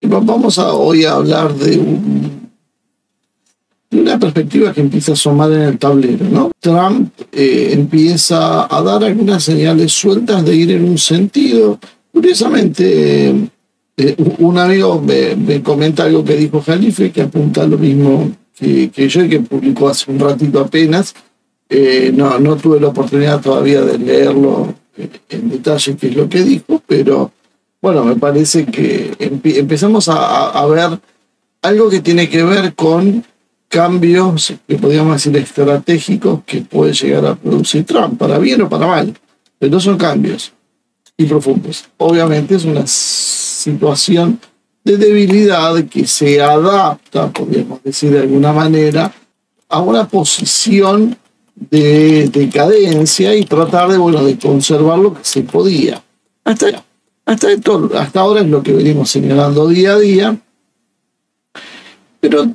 Vamos hoy a hablar de una perspectiva que empieza a asomar en el tablero, ¿no? Trump empieza a dar algunas señales sueltas de ir en un sentido. Curiosamente, un amigo me comenta algo que dijo Jalife, que apunta a lo mismo que yo y que publicó hace un ratito apenas. No tuve la oportunidad todavía de leerlo en detalle qué es lo que dijo, pero bueno, me parece que empezamos a ver algo que tiene que ver con cambios que podríamos decir estratégicos que puede llegar a producir Trump, para bien o para mal, pero son cambios y profundos. Obviamente es una situación de debilidad que se adapta, podríamos decir de alguna manera, a una posición de decadencia y tratar de conservar lo que se podía. Hasta ahora es lo que venimos señalando día a día, pero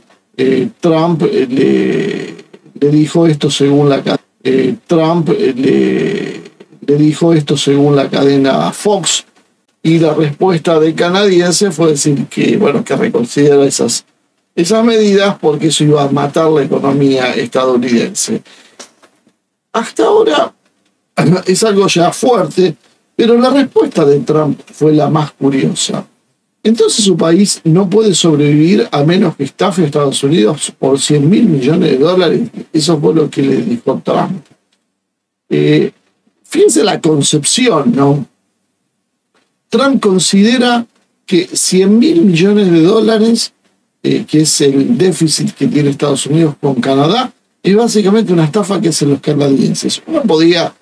Trump le dijo esto según la cadena Fox, y la respuesta del canadiense fue decir que reconsidera esas medidas porque eso iba a matar la economía estadounidense. Hasta ahora es algo ya fuerte, pero la respuesta de Trump fue la más curiosa. Entonces su país no puede sobrevivir a menos que estafe a Estados Unidos por $100.000 millones. Eso fue lo que le dijo Trump. Fíjense la concepción, ¿no? Trump considera que $100.000 millones, que es el déficit que tiene Estados Unidos con Canadá, es básicamente una estafa que hacen los canadienses. Uno podía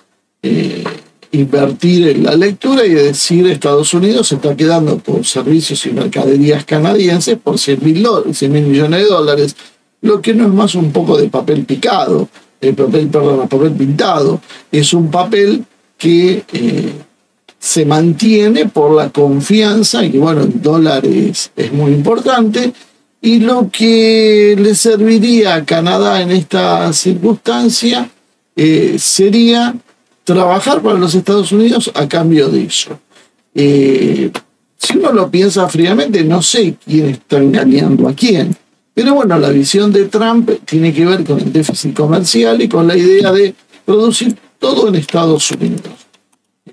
invertir en la lectura y decir Estados Unidos se está quedando con servicios y mercaderías canadienses por $100.000 millones, lo que no es más un poco de papel picado, papel pintado. Es un papel que se mantiene por la confianza y que, en dólares es muy importante. Y lo que le serviría a Canadá en esta circunstancia sería trabajar para los Estados Unidos a cambio de eso. Si uno lo piensa fríamente, no sé quién está engañando a quién. Pero la visión de Trump tiene que ver con el déficit comercial y con la idea de producir todo en Estados Unidos.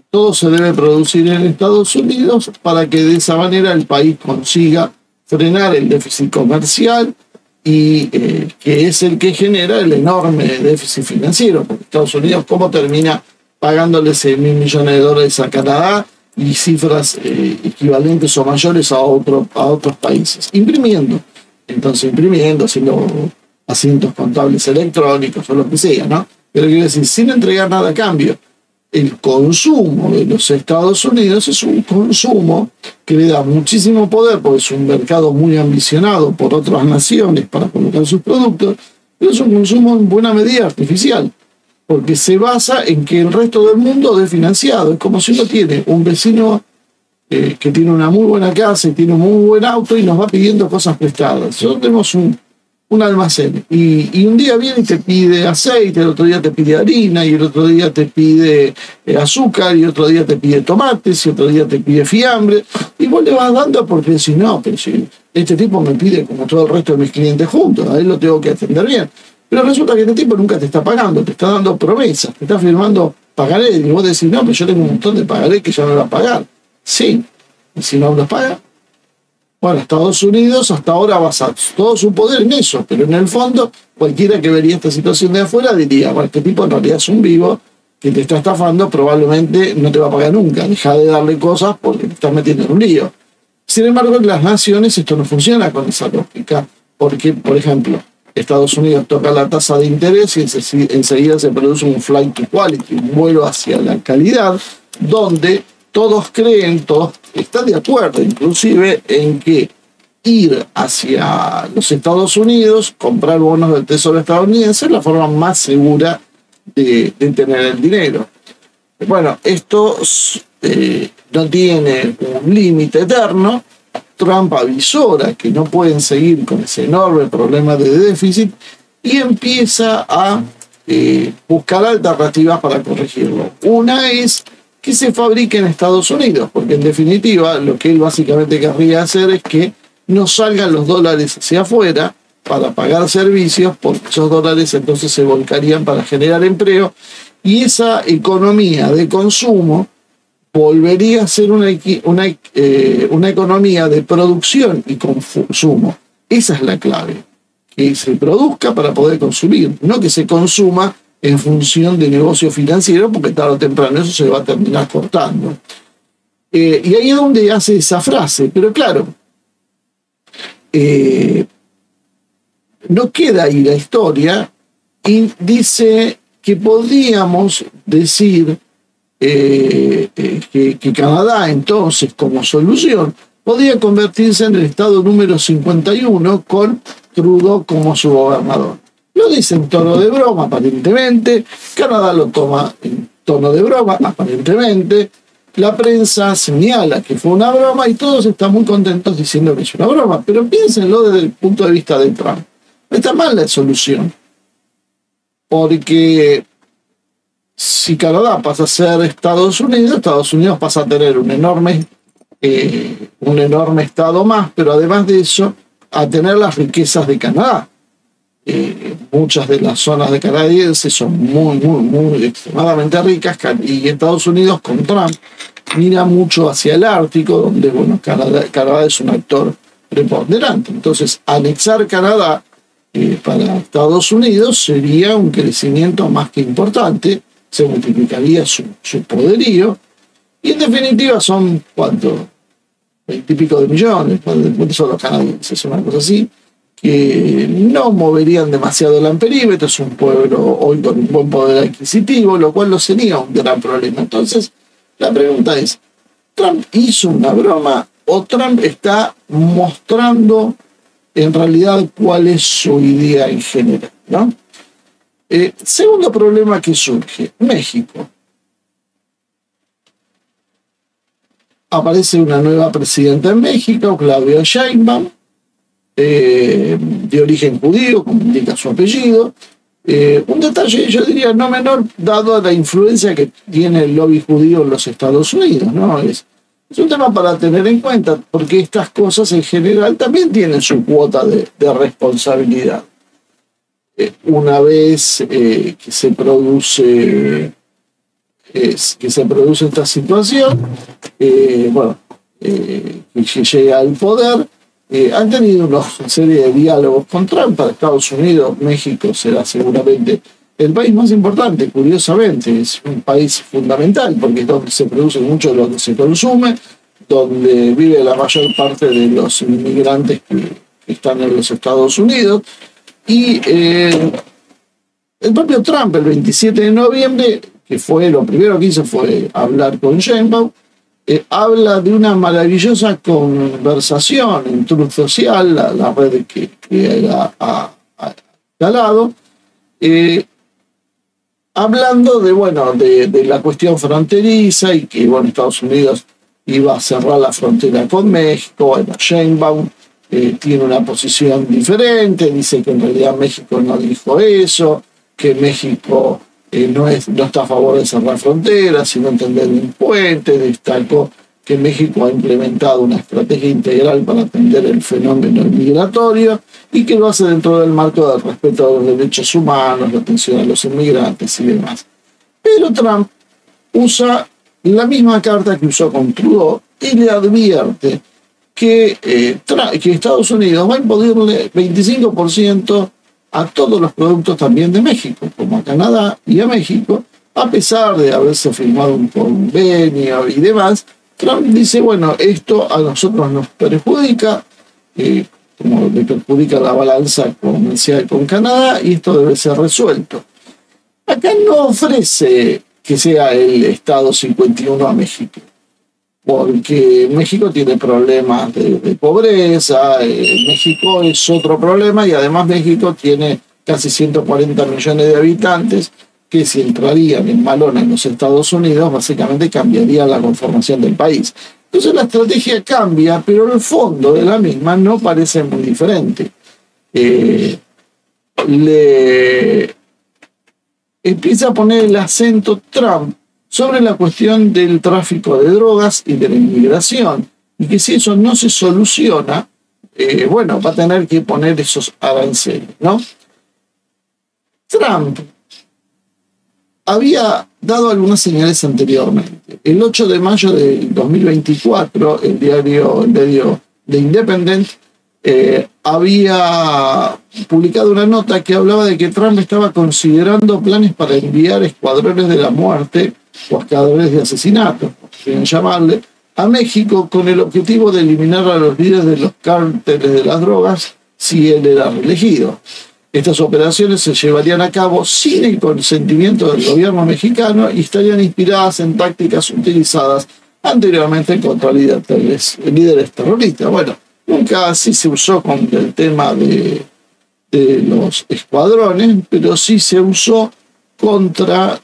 Todo se debe producir en Estados Unidos para que de esa manera el país consiga frenar el déficit comercial y que es el que genera el enorme déficit financiero, porque Estados Unidos, ¿cómo termina pagándole $100.000 millones a Canadá y cifras equivalentes o mayores a otros países? Imprimiendo, haciendo asientos contables electrónicos o lo que sea, ¿no? Pero quiero decir, sin entregar nada a cambio. El consumo de los Estados Unidos es un consumo que le da muchísimo poder, porque es un mercado muy ambicionado por otras naciones para colocar sus productos, pero es un consumo en buena medida artificial, porque se basa en que el resto del mundo es financiado. Es como si uno tiene un vecino que tiene una muy buena casa y tiene un muy buen auto y nos va pidiendo cosas prestadas. Nosotros tenemos un almacén y un día viene y te pide aceite, el otro día te pide harina y el otro día te pide azúcar y otro día te pide tomates y otro día te pide fiambre, y vos le vas dando porque decís, no, pero si este tipo me pide como todo el resto de mis clientes juntos, a él lo tengo que atender bien. Pero resulta que este tipo nunca te está pagando, te está dando promesas, te está firmando pagaré, y vos decís, no, pero yo tengo un montón de pagaré que ya no lo va a pagar. Sí, y si no los paga, Estados Unidos hasta ahora basa todo su poder en eso, pero en el fondo cualquiera que vería esta situación de afuera diría, este tipo en realidad es un vivo que te está estafando, probablemente no te va a pagar nunca, deja de darle cosas porque te estás metiendo en un lío. Sin embargo, en las naciones esto no funciona con esa lógica, porque, por ejemplo, Estados Unidos toca la tasa de interés y enseguida se produce un flight to quality, un vuelo hacia la calidad, donde todos están de acuerdo, inclusive, en que ir hacia los Estados Unidos, comprar bonos del Tesoro estadounidense, es la forma más segura de tener el dinero. Esto no tiene un límite eterno. Trump avisora que no pueden seguir con ese enorme problema de déficit y empieza a buscar alternativas para corregirlo. Una es que se fabrique en Estados Unidos, porque en definitiva lo que él básicamente querría hacer es que no salgan los dólares hacia afuera para pagar servicios, porque esos dólares entonces se volcarían para generar empleo, y esa economía de consumo volvería a ser una economía de producción y consumo. Esa es la clave, que se produzca para poder consumir, no que se consuma en función de negocio financiero, porque tarde o temprano eso se va a terminar cortando. Y ahí es donde hace esa frase, pero claro, no queda ahí la historia, y dice que podríamos decir que Canadá entonces como solución podría convertirse en el estado número 51 con Trudeau como su gobernador. Lo dice en tono de broma aparentemente, Canadá lo toma en tono de broma aparentemente, la prensa señala que fue una broma y todos están muy contentos diciendo que es una broma, pero piénsenlo desde el punto de vista de Trump. No está mal la solución, porque si Canadá pasa a ser Estados Unidos pasa a tener un enorme estado más, pero además de eso, a tener las riquezas de Canadá. Muchas de las zonas de canadienses son muy extremadamente ricas, y Estados Unidos con Trump mira mucho hacia el Ártico, donde bueno, Canadá es un actor preponderante. Entonces, anexar Canadá para Estados Unidos sería un crecimiento más que importante, se multiplicaría su poderío, y en definitiva son, ¿cuánto? 20 y pico de millones, ¿cuántos son los canadienses? Una cosa así, que no moverían demasiado el amperímetro. Es un pueblo hoy con un buen poder adquisitivo, lo cual no sería un gran problema. Entonces, la pregunta es, ¿Trump hizo una broma o Trump está mostrando en realidad cuál es su idea en general, ¿no? Segundo problema que surge, México. Aparece una nueva presidenta en México, Claudia Sheinbaum, de origen judío, como indica su apellido. Un detalle, yo diría, no menor, dado la influencia que tiene el lobby judío en los Estados Unidos, ¿no? Es un tema para tener en cuenta, porque estas cosas en general también tienen su cuota de responsabilidad. Una vez que se produce esta situación, que llega al poder, han tenido una serie de diálogos con Trump. Para Estados Unidos, México será seguramente el país más importante, curiosamente. Es un país fundamental porque es donde se produce mucho de lo que se consume, donde vive la mayor parte de los inmigrantes que están en los Estados Unidos. Y el propio Trump, el 27 de noviembre, que fue lo primero que hizo fue hablar con Sheinbaum, habla de una maravillosa conversación en Truth Social, la red que ha instalado, hablando de la cuestión fronteriza y que Estados Unidos iba a cerrar la frontera con México. Sheinbaum tiene una posición diferente, dice que en realidad México no dijo eso, que México no está a favor de cerrar fronteras, sino entender un puente. Destacó que México ha implementado una estrategia integral para atender el fenómeno migratorio y que lo hace dentro del marco del respeto a los derechos humanos, la atención a los inmigrantes y demás. Pero Trump usa la misma carta que usó con Trudeau y le advierte que Estados Unidos va a imponerle 25% a todos los productos también de México, como a Canadá y a México, a pesar de haberse firmado un convenio y demás. Trump dice, esto a nosotros nos perjudica, como le perjudica la balanza comercial con Canadá, y esto debe ser resuelto. Acá no ofrece que sea el Estado 51 a México, porque México tiene problemas de pobreza, México es otro problema, y además México tiene casi 140 millones de habitantes que, si entrarían en malona en los Estados Unidos, básicamente cambiaría la conformación del país. Entonces la estrategia cambia, pero el fondo de la misma no parece muy diferente. Le empieza a poner el acento Trump sobre la cuestión del tráfico de drogas y de la inmigración, y que si eso no se soluciona, bueno, va a tener que poner esos aranceles, ¿no? Trump había dado algunas señales anteriormente. El 8 de mayo de 2024, el medio The Independent había publicado una nota que hablaba de que Trump estaba considerando planes para enviar escuadrones de la muerte o escuadrones de asesinato, como quieren llamarle, a México con el objetivo de eliminar a los líderes de los cárteles de las drogas si él era reelegido. Estas operaciones se llevarían a cabo sin el consentimiento del gobierno mexicano y estarían inspiradas en tácticas utilizadas anteriormente contra líderes terroristas. Bueno, nunca así se usó con el tema de los escuadrones, pero sí se usó contra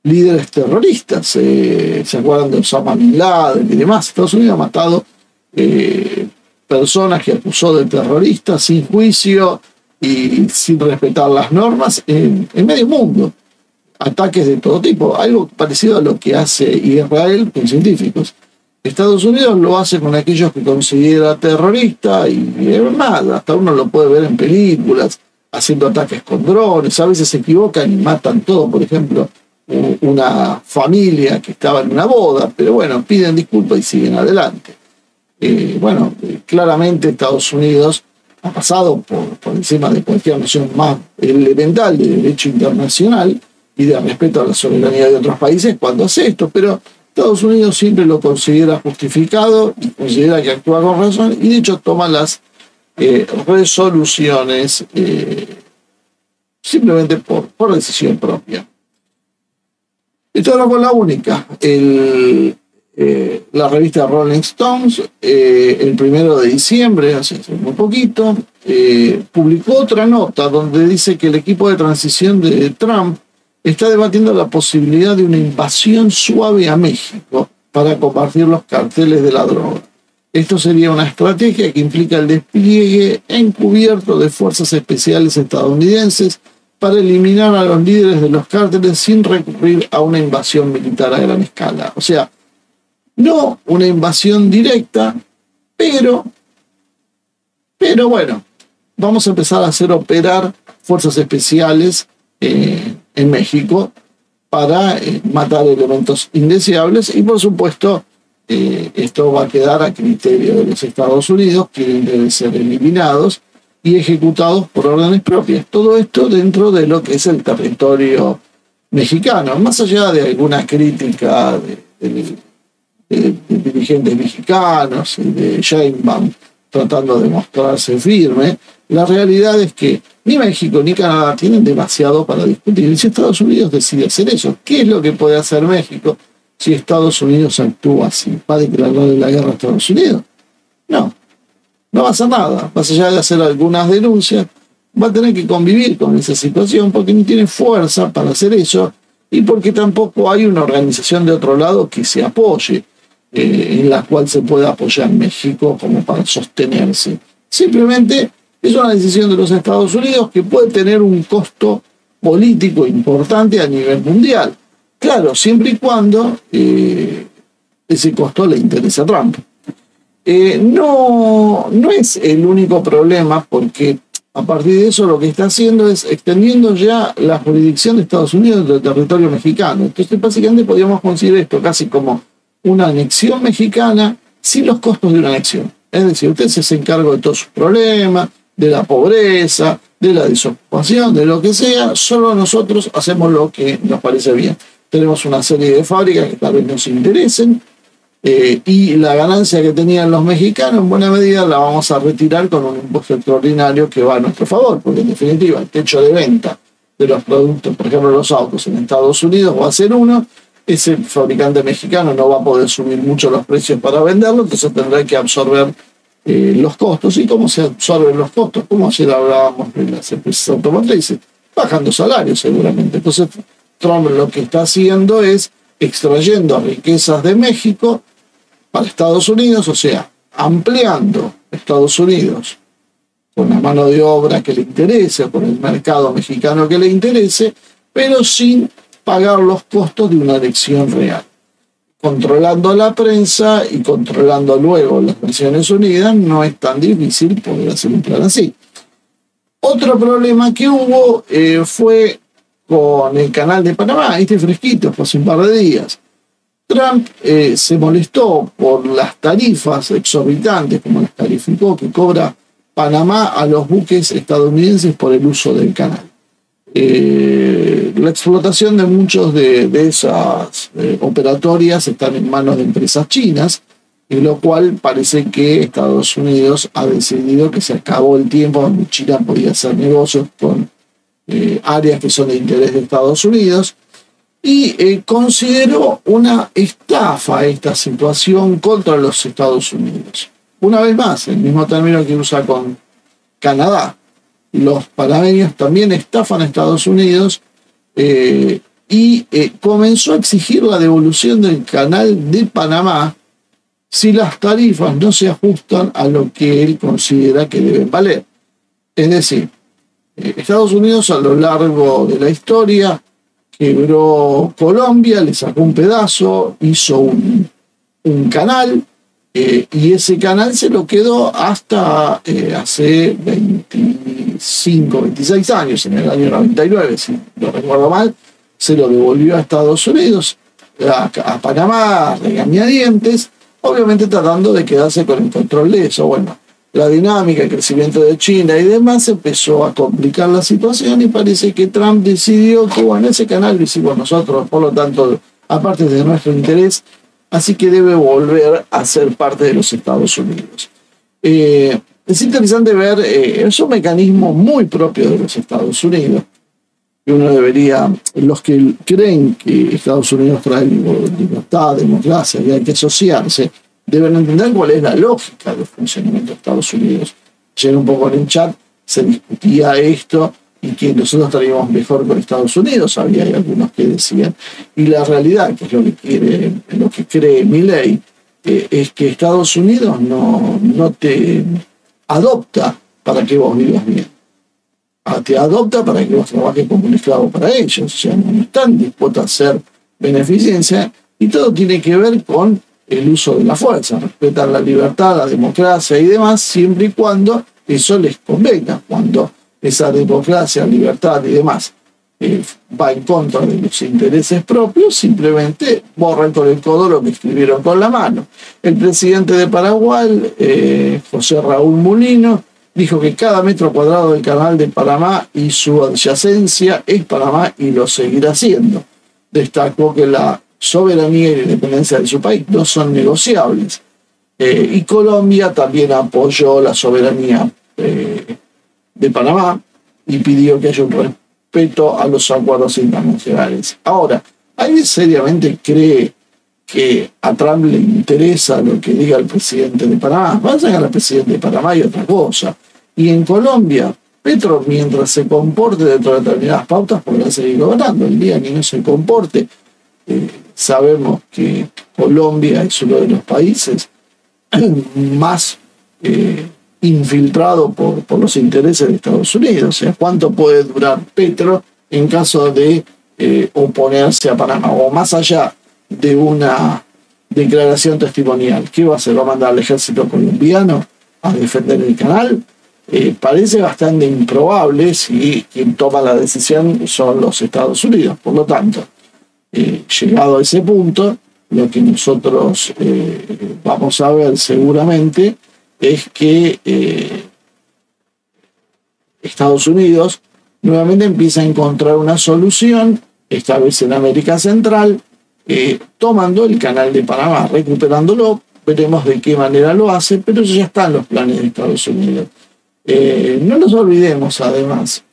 líderes terroristas. ¿Se acuerdan de Osama Bin Laden y demás? Estados Unidos ha matado personas que acusó de terroristas sin juicio y sin respetar las normas en medio mundo. Ataques de todo tipo, algo parecido a lo que hace Israel con científicos. Estados Unidos lo hace con aquellos que considera terrorista y nada, hasta uno lo puede ver en películas, haciendo ataques con drones, a veces se equivocan y matan todo. Por ejemplo, una familia que estaba en una boda, pero bueno, piden disculpas y siguen adelante. Bueno, claramente Estados Unidos ha pasado por encima de cualquier noción más elemental de derecho internacional y de respeto a la soberanía de otros países cuando hace esto, pero Estados Unidos siempre lo considera justificado y considera que actúa con razón y de hecho toma las resoluciones simplemente por decisión propia. Esto no fue la única. La revista Rolling Stones, el 1 de diciembre, hace muy poquito, publicó otra nota donde dice que el equipo de transición de Trump está debatiendo la posibilidad de una invasión suave a México para combatir los carteles de la droga. Esto sería una estrategia que implica el despliegue encubierto de fuerzas especiales estadounidenses para eliminar a los líderes de los cárteles sin recurrir a una invasión militar a gran escala. O sea, no una invasión directa, pero bueno, vamos a empezar a hacer operar fuerzas especiales en México para matar elementos indeseables y por supuesto esto va a quedar a criterio de los Estados Unidos, que deben ser eliminados y ejecutados por órdenes propias. Todo esto dentro de lo que es el territorio mexicano, más allá de alguna crítica de dirigentes mexicanos y de Sheinbaum tratando de mostrarse firme. La realidad es que ni México ni Canadá tienen demasiado para discutir. Y si Estados Unidos decide hacer eso, ¿qué es lo que puede hacer México si Estados Unidos actúa así? ¿Va a declararle la guerra a Estados Unidos? No va a hacer nada. Más allá de hacer algunas denuncias, va a tener que convivir con esa situación porque no tiene fuerza para hacer eso y porque tampoco hay una organización de otro lado que se apoye, en la cual se pueda apoyar México como para sostenerse. Simplemente es una decisión de los Estados Unidos que puede tener un costo político importante a nivel mundial. Claro, siempre y cuando ese costo le interese a Trump. No es el único problema, porque a partir de eso lo que está haciendo es extendiendo ya la jurisdicción de Estados Unidos del territorio mexicano. Entonces, básicamente podríamos considerar esto casi como una anexión mexicana sin los costos de una anexión. Es decir, usted se hace cargo de todos sus problemas, de la pobreza, de la desocupación, de lo que sea, solo nosotros hacemos lo que nos parece bien. Tenemos una serie de fábricas que tal vez nos interesen, y la ganancia que tenían los mexicanos en buena medida la vamos a retirar con un impuesto extraordinario que va a nuestro favor, porque en definitiva el techo de venta de los productos, por ejemplo los autos en Estados Unidos va a ser uno. Ese fabricante mexicano no va a poder subir mucho los precios para venderlo, entonces tendrá que absorber los costos. ¿Y cómo se absorben los costos? Como ayer hablábamos de las empresas automotrices, bajando salarios seguramente. Entonces Trump lo que está haciendo es extrayendo riquezas de México para Estados Unidos, o sea, ampliando Estados Unidos con la mano de obra que le interese, con el mercado mexicano que le interese, pero sin pagar los costos de una elección real. controlando la prensa y controlando luego las Naciones Unidas, no es tan difícil poder hacer un plan así. Otro problema que hubo fue con el canal de Panamá, fresquito, fue hace un par de días. Trump se molestó por las tarifas exorbitantes, como las calificó, que cobra Panamá a los buques estadounidenses por el uso del canal. La explotación de muchos de esas operatorias están en manos de empresas chinas, en lo cual parece que Estados Unidos ha decidido que se acabó el tiempo donde China podía hacer negocios con áreas que son de interés de Estados Unidos, y consideró una estafa esta situación contra los Estados Unidos. Una vez más, el mismo término que usa con Canadá. Los panameños también estafan a Estados Unidos y comenzó a exigir la devolución del canal de Panamá si las tarifas no se ajustan a lo que él considera que deben valer. Es decir, Estados Unidos a lo largo de la historia quebró Colombia, le sacó un pedazo, hizo un canal, y ese canal se lo quedó hasta hace 25, 26 años, en el año 99, si no recuerdo mal, se lo devolvió a Estados Unidos, a Panamá, a regañadientes, obviamente tratando de quedarse con el control de eso. Bueno, la dinámica, el crecimiento de China y demás empezó a complicar la situación, y parece que Trump decidió que, bueno, ese canal lo hicimos nosotros, por lo tanto, aparte de nuestro interés, así que debe volver a ser parte de los Estados Unidos. Es interesante ver, es un mecanismo muy propio de los Estados Unidos, que uno debería, los que creen que Estados Unidos trae libertad, democracia y hay que asociarse, deben entender cuál es la lógica del funcionamiento de Estados Unidos. Ayer un poco en el chat se discutía esto y que nosotros estaríamos mejor con Estados Unidos, había algunos que decían, y la realidad, que es lo que cree Milei, es que Estados Unidos no te adopta para que vos vivas bien. Te adopta para que vos trabajes como un esclavo para ellos. O sea, no están dispuestos a hacer beneficencia, y todo tiene que ver con el uso de la fuerza. Respetan la libertad, la democracia y demás, siempre y cuando eso les convenga. Cuando esa democracia, libertad y demás va en contra de los intereses propios, simplemente borran con el codo lo que escribieron con la mano. El presidente de Paraguay, José Raúl Mulino, dijo que cada metro cuadrado del canal de Panamá y su adyacencia es Panamá y lo seguirá siendo. Destacó que la soberanía y la independencia de su país no son negociables. Y Colombia también apoyó la soberanía de Panamá y pidió que haya un respeto a los acuerdos internacionales. Ahora, ¿alguien seriamente cree que a Trump le interesa lo que diga el presidente de Panamá? Vayan al presidente de Panamá y otra cosa. Y en Colombia, Petro, mientras se comporte dentro de determinadas pautas, podrá seguir gobernando. El día que no se comporte, sabemos que Colombia es uno de los países más infiltrado por los intereses de Estados Unidos. O sea, ¿cuánto puede durar Petro en caso de oponerse a Panamá? O más allá de una declaración testimonial, ¿qué va a hacer? ¿Va a mandar al ejército colombiano a defender el canal? Parece bastante improbable si quien toma la decisión son los Estados Unidos. Por lo tanto, llegado a ese punto, lo que nosotros vamos a ver seguramente es que Estados Unidos nuevamente empieza a encontrar una solución, esta vez en América Central, tomando el canal de Panamá, recuperándolo. Veremos de qué manera lo hace, pero eso ya está en los planes de Estados Unidos. No nos olvidemos, además,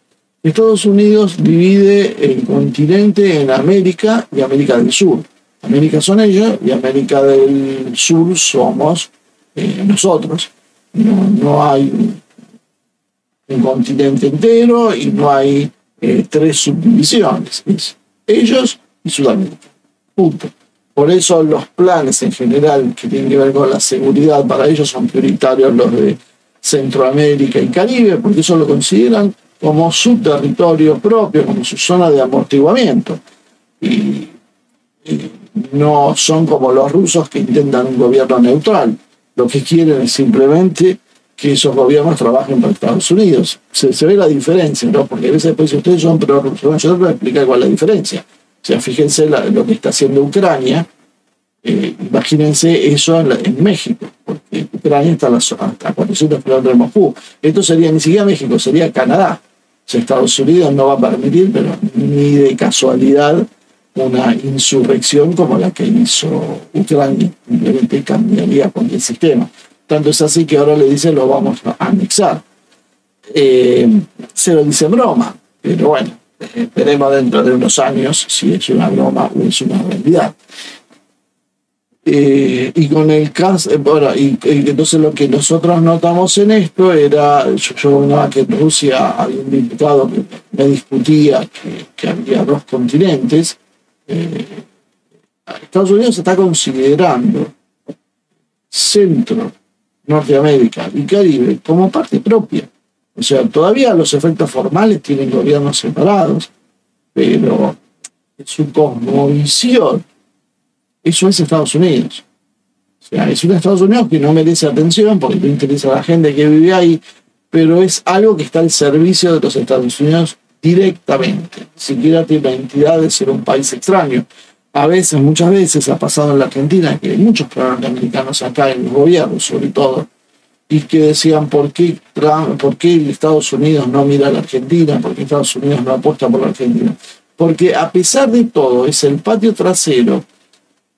Estados Unidos divide el continente en América y América del Sur. América son ellos y América del Sur somos nosotros. No hay un continente entero y no hay tres subdivisiones. Es ellos y Sudamérica. Punto. Por eso los planes en general que tienen que ver con la seguridad para ellos son prioritarios los de Centroamérica y Caribe, porque eso lo consideran como su territorio propio, como su zona de amortiguamiento. Y no son como los rusos que intentan un gobierno neutral. Lo que quieren es simplemente que esos gobiernos trabajen para Estados Unidos. Se ve la diferencia, ¿no? Porque a veces después si ustedes son prorrusos, bueno, yo les voy a explicar cuál es la diferencia. O sea, fíjense lo que está haciendo Ucrania. Imagínense eso en México, porque Ucrania está a 400 kilómetros de Moscú. Esto sería ni siquiera México, sería Canadá. O sea, Estados Unidos no va a permitir, pero ni de casualidad, una insurrección como la que hizo Ucrania. Simplemente cambiaría con el sistema. Tanto es así que ahora le dicen lo vamos a anexar. Se lo dice broma, pero bueno, veremos dentro de unos años si es una broma o es una realidad. Y con el caso, bueno, y entonces lo que nosotros notamos en esto era, yo notaba que en Rusia había un diputado que me discutía que había dos continentes. Estados Unidos está considerando Centro, Norteamérica y Caribe como parte propia. O sea, todavía los efectos formales tienen gobiernos separados, pero en su cosmovisión eso es Estados Unidos. O sea, es un Estados Unidos que no merece atención porque no interesa a la gente que vive ahí, pero es algo que está al servicio de los Estados Unidos directamente. Ni siquiera tiene la entidad de ser un país extraño. A veces, muchas veces, ha pasado en la Argentina que hay muchos norteamericanos acá en los gobiernos, sobre todo, y que decían ¿por qué Estados Unidos no mira a la Argentina? ¿Por qué Estados Unidos no apuesta por la Argentina? Porque a pesar de todo, es el patio trasero,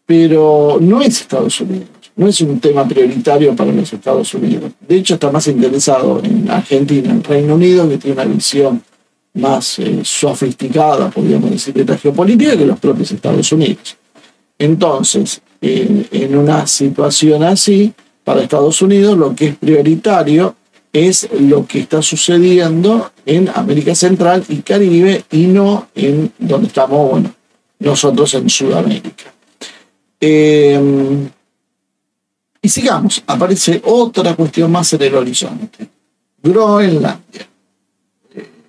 pero no es Estados Unidos, no es un tema prioritario para los Estados Unidos. De hecho, está más interesado en Argentina, en Reino Unido, que tiene una visión más sofisticada, podríamos decir, de la geopolítica que los propios Estados Unidos. Entonces, en una situación así, para Estados Unidos lo que es prioritario es lo que está sucediendo en América Central y Caribe y no en donde estamos, bueno, nosotros en Sudamérica. Y sigamos, aparece otra cuestión más en el horizonte. Groenlandia.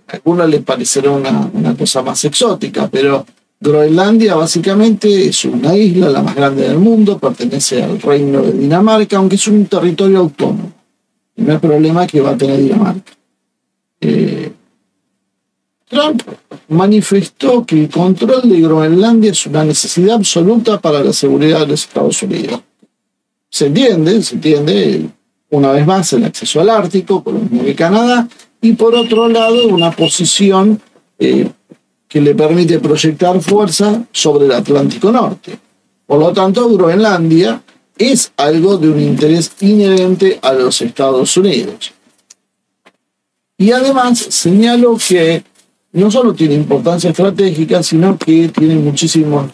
A algunos les parecerá una cosa más exótica, pero Groenlandia básicamente es una isla, la más grande del mundo, pertenece al reino de Dinamarca, aunque es un territorio autónomo. El primer problema que va a tener Dinamarca. Trump manifestó que el control de Groenlandia es una necesidad absoluta para la seguridad de los Estados Unidos. Se entiende, una vez más, el acceso al Ártico, por lo mismo que Canadá, y por otro lado, una posición que le permite proyectar fuerza sobre el Atlántico Norte. Por lo tanto, Groenlandia es algo de un interés inherente a los Estados Unidos. Y además señaló que no solo tiene importancia estratégica, sino que tiene muchísimos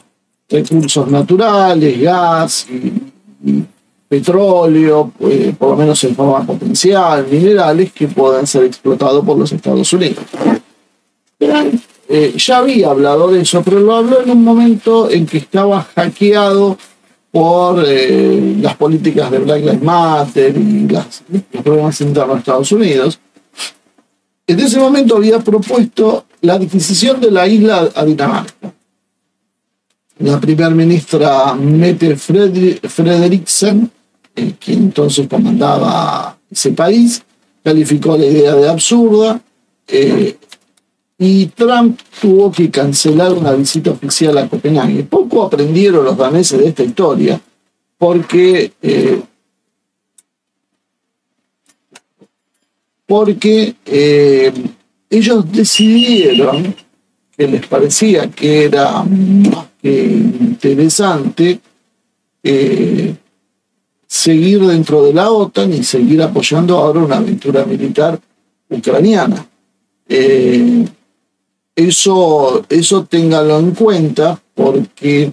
recursos naturales, gas y petróleo, por lo menos en forma potencial, minerales que puedan ser explotados por los Estados Unidos. Ya había hablado de eso, pero lo habló en un momento en que estaba hackeado por las políticas de Black Lives Matter y los problemas internos de Estados Unidos. En ese momento había propuesto la adquisición de la isla a Dinamarca. La primera ministra Mette Frederiksen, quien entonces comandaba ese país, calificó la idea de absurda y Trump tuvo que cancelar una visita oficial a Copenhague. Poco aprendieron los daneses de esta historia porque ellos decidieron que les parecía que era más que interesante seguir dentro de la OTAN y seguir apoyando ahora una aventura militar ucraniana. Eso ténganlo en cuenta porque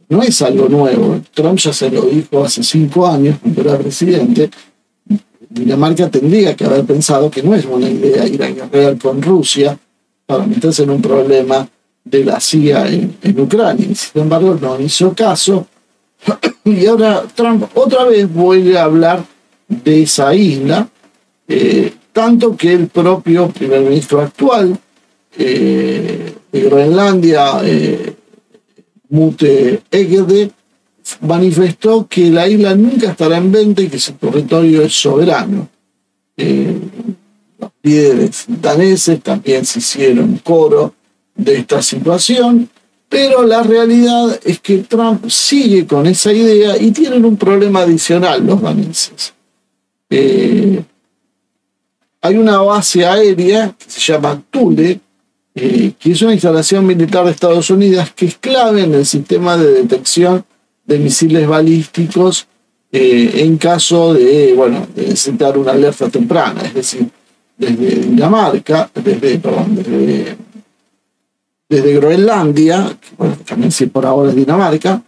no es algo nuevo. Trump ya se lo dijo hace 5 años cuando era presidente. Dinamarca tendría que haber pensado que no es buena idea ir a guerrear con Rusia para meterse en un problema de la CIA en Ucrania. Y sin embargo, no hizo caso. Y ahora Trump otra vez vuelve a hablar de esa isla, tanto que el propio primer ministro actual de Groenlandia, Mute Egede, manifestó que la isla nunca estará en venta y que su territorio es soberano. Los líderes daneses también se hicieron coro de esta situación, pero la realidad es que Trump sigue con esa idea y tienen un problema adicional los daneses. Hay una base aérea que se llama Thule, que es una instalación militar de Estados Unidos que es clave en el sistema de detección de misiles balísticos en caso de necesitar una alerta temprana, es decir, desde Dinamarca, desde Groenlandia, que también si por ahora es Dinamarca,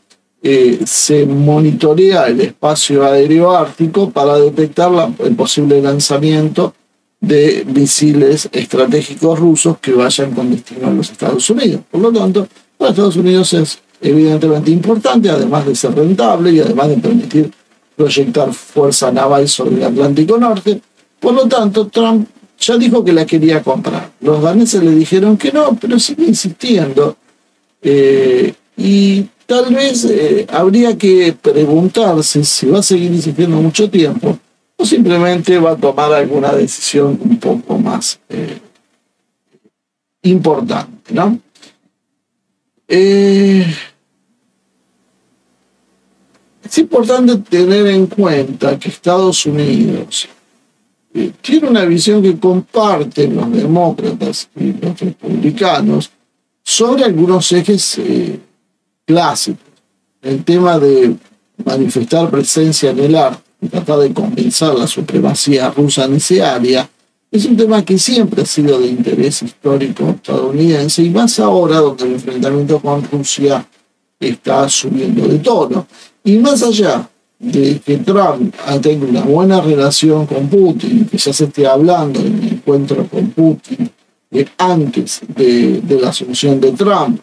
se monitorea el espacio aéreo ártico para detectar el posible lanzamiento de misiles estratégicos rusos que vayan con destino a los Estados Unidos. Por lo tanto, para Estados Unidos es evidentemente importante, además de ser rentable y además de permitir proyectar fuerza naval sobre el Atlántico Norte. Por lo tanto, Trump ya dijo que la quería comprar. Los daneses le dijeron que no, pero sigue insistiendo. Y tal vez habría que preguntarse si va a seguir insistiendo mucho tiempo o simplemente va a tomar alguna decisión un poco más importante, ¿no? Es importante tener en cuenta que Estados Unidos tiene una visión que comparten los demócratas y los republicanos sobre algunos ejes clásicos. El tema de manifestar presencia en el arte y tratar de compensar la supremacía rusa en ese área es un tema que siempre ha sido de interés histórico estadounidense y más ahora donde el enfrentamiento con Rusia está subiendo de tono. Y más allá de que Trump tenga una buena relación con Putin, que ya se esté hablando de un encuentro con Putin antes de la asunción de Trump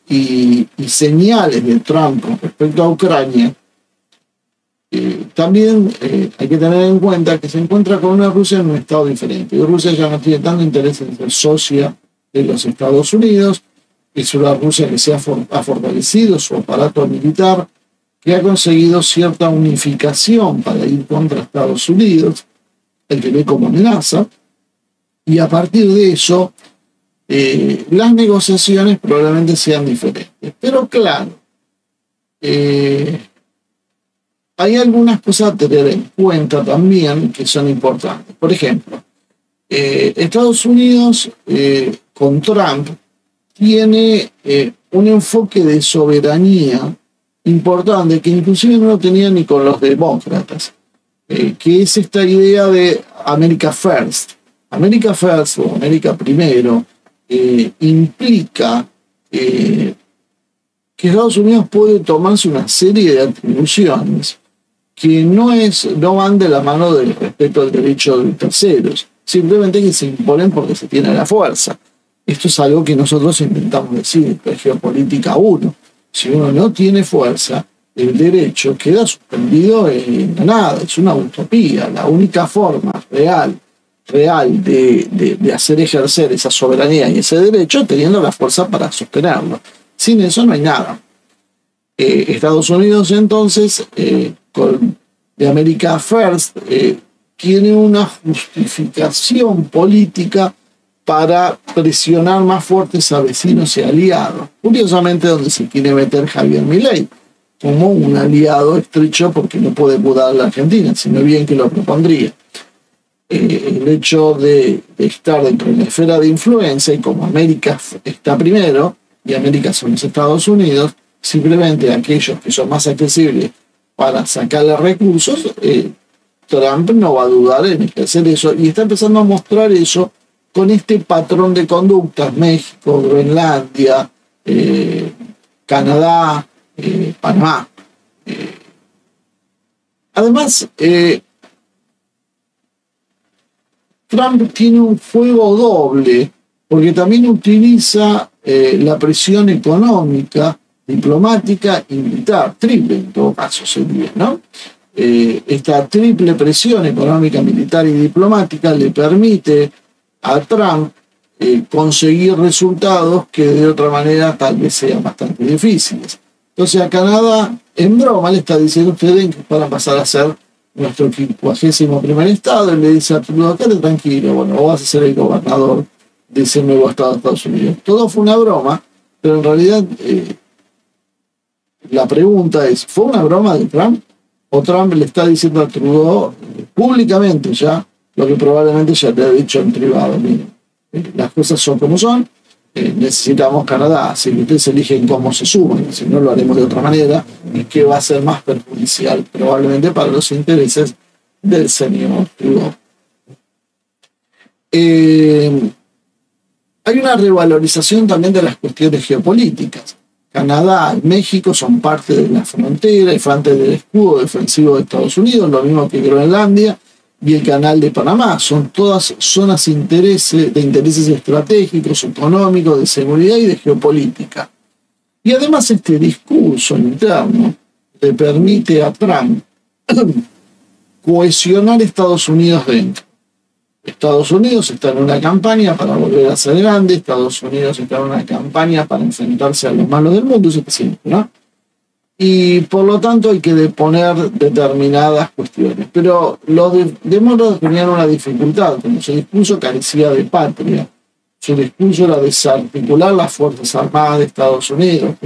y señales de Trump con respecto a Ucrania, también hay que tener en cuenta que se encuentra con una Rusia en un estado diferente. Y Rusia ya no tiene tanto interés en ser socia de los Estados Unidos. Es una Rusia que ha fortalecido su aparato militar, que ha conseguido cierta unificación para ir contra Estados Unidos, el que ve como amenaza, y a partir de eso las negociaciones probablemente sean diferentes. Pero claro, hay algunas cosas a tener en cuenta también que son importantes. Por ejemplo, Estados Unidos con Trump tiene un enfoque de soberanía importante que inclusive no lo tenía ni con los demócratas, que es esta idea de America First. America First o América Primero implica que Estados Unidos puede tomarse una serie de atribuciones que no van de la mano del respeto al derecho de terceros, simplemente que se imponen porque se tiene la fuerza. Esto es algo que nosotros intentamos decir en Geopolítica 1. Si uno no tiene fuerza, el derecho queda suspendido en nada, es una utopía. La única forma real de hacer ejercer esa soberanía y ese derecho es teniendo la fuerza para sostenerlo. Sin eso no hay nada. Estados Unidos entonces, de America First, tiene una justificación política para presionar más fuertes a vecinos y aliados. Curiosamente, donde se quiere meter Javier Milei como un aliado estrecho porque no puede mudar a la Argentina, sino bien que lo propondría. El hecho de estar dentro de la esfera de influencia y como América está primero y América son los Estados Unidos, simplemente aquellos que son más accesibles para sacarle recursos, Trump no va a dudar en ejercer eso y está empezando a mostrar eso con este patrón de conductas: México, Groenlandia, Canadá, Panamá. Además, Trump tiene un fuego doble, porque también utiliza la presión económica, diplomática y militar, triple en todo caso sería, ¿no? Esta triple presión económica, militar y diplomática le permite a Trump conseguir resultados que de otra manera tal vez sean bastante difíciles. Entonces a Canadá, en broma, le está diciendo a ustedes que para pasar a ser nuestro 51º estado, y le dice a Trudeau, quédate tranquilo, bueno, vos vas a ser el gobernador de ese nuevo estado de Estados Unidos. Todo fue una broma, pero en realidad la pregunta es, ¿fue una broma de Trump? ¿O Trump le está diciendo a Trudeau públicamente ya lo que probablemente ya le ha dicho en privado? Miren, las cosas son como son, necesitamos Canadá, así que ustedes eligen cómo se suman, si no lo haremos de otra manera, y que va a ser más perjudicial probablemente para los intereses del señor Trudeau. Hay una revalorización también de las cuestiones geopolíticas. Canadá y México son parte de la frontera y parte del escudo defensivo de Estados Unidos, lo mismo que Groenlandia y el Canal de Panamá. Son todas zonas de intereses estratégicos, económicos, de seguridad y de geopolítica. Y además este discurso interno le permite a Trump cohesionar Estados Unidos dentro. Estados Unidos está en una campaña para volver a ser grande, Estados Unidos está en una campaña para enfrentarse a los malos del mundo, eso es siempre, ¿no? Y por lo tanto hay que poner determinadas cuestiones. Pero los demócratas tenían una dificultad, como su discurso carecía de patria. Su discurso era desarticular las Fuerzas Armadas de Estados Unidos,